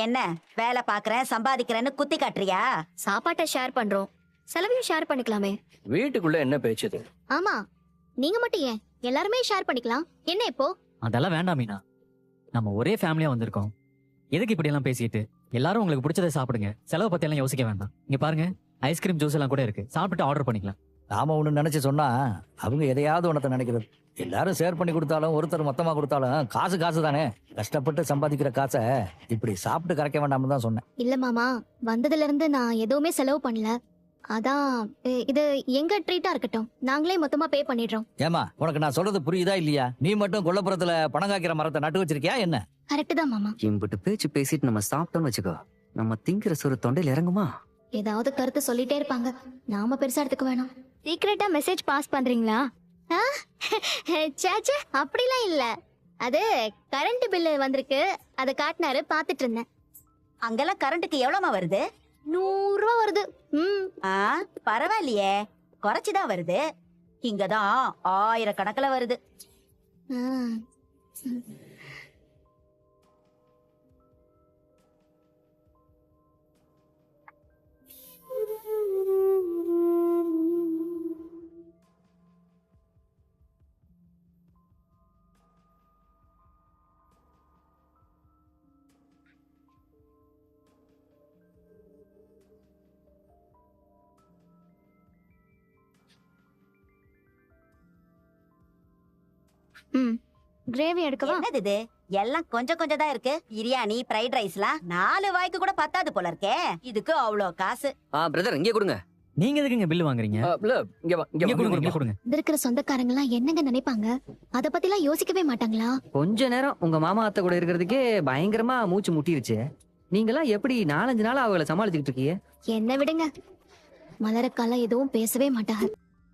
என்ன வேலை பாக்குறேன் சம்பாதிக்கிறேன்னு குத்தி காட்டுறியா? சாப்பாட்டை ஷேர் பண்றோம், செலவையும் ஷேர் பண்ணிக்கலாமே. வீட்டுக்குள்ள என்ன பேச்சுது? ஆமா, நீங்க மட்டும் ஏன், எல்லாருமே ஷேர் பண்ணிக்கலாம். என்ன இப்போ? அதெல்லாம் வேண்டாம் மீனா. நம்ம ஒரே ஃபேமிலியா வந்திருக்கோம். எதுக்கு இப்படி எல்லாம் பேசிட்டு? எல்லாரும் உங்களுக்கு பிடிச்சதை சாப்பிடுங்க. செலவு பத்தி எல்லாம் யோசிக்க வேண்டாம். இங்க பாருங்க, ஐஸ்கிரீம் ஜூஸ் எல்லாம் கூட இருக்கு. சாப்பிட்டு ஆர்டர் பண்ணிக்கலாம். நாம ஒண்ணு நினைச்சு சொன்னா அவங்க எதையாவது ஒன்றத்தை நினைக்கிறது. எல்லாரும் ஷேர் பண்ணி கொடுத்தாலும் ஒருத்தர் மொத்தமா கொடுத்தாலும் காசு காசு தானே. கஷ்டப்பட்டு சம்பாதிக்கிற காசை இப்படி சாப்பிட்டு கரைக்க வேண்டாம்னு தான் சொன்னேன். இல்ல மாமா, வந்ததுல இருந்து நான் எதுவுமே செலவு பண்ணல. அதான் இது எங்க ட்ரீட்டா இருக்கட்டும், நாங்களே மொத்தமா பே பண்ணிடுறோம். ஏமா, உனக்கு நான் சொல்றது புரியுதா இல்லையா? நீ மட்டும் கொல்லப்புறத்துல பணம் காய்க்கிற மரத்தை நட்டு வச்சிருக்கியா என்ன? கரெக்ட் தான் மாமா. இம்பிட்டு பேச்சு பேசிட்டு நம்ம சாப்பிட்டோம்னு வச்சுக்கோ, நம்ம திங்கிற சோறு தொண்டையில் இறங்குமா? ஏதாவது கருத்து சொல்லிட்டே இருப்பாங்க, நாம பெருசா எடுத்துக்க வேணாம். சீக்கிரட்டா மெசேஜ் பாஸ் பண்றீங்களா? சேச்சே, அப்படிலாம் இல்ல. அது கரண்ட் பில்லு வந்திருக்கு, அதை காட்டினாரு, பாத்துட்டு இருந்தேன். அங்கெல்லாம் கரண்ட்டுக்கு எவ்வளவுமா வருது? 100 ரூபா வருது. பரவாயில்லையே, குறைச்சுதான் வருது. இங்கதான் 1000 கணக்குல வருது. ம். கிரேவி எடுக்கவா? என்னது இது? எல்லாம் கொஞ்சம் கொஞ்சம் தான் இருக்கு. பிரியாணி, ஃப்ரைட் ரைஸ்லாம் 4 வாய்க்கு கூட பத்தாது போல இருக்கே. இதுக்கு அவ்வளோ காசு. பிரதர் இங்கே கொடுங்க. நீங்க எதுக்கு பில் வாங்குறீங்க? இங்க வா, இங்க இங்க வா, கொடுங்க, இங்க இங்க வா. கொடுங்க. இது இருக்கிற சொந்தக்காரங்க எல்லாம் என்னங்க நினைப்பாங்க? அத பத்தி எல்லாம் யோசிக்கவே மாட்டாங்களா? கொஞ்ச நேரம் உங்க மாமா அத்தை கூட இருக்கிறதுக்கே பயங்கரமா மூச்சு முட்டிருச்சு. நீங்களாம் எப்படி 4-5 நாளா அவங்கள சமாளிச்சுக்கிட்டு இருக்கீங்க? என்ன விடுங்க, மலரக்கால எதுவும் பேசவே மாட்டாங்க.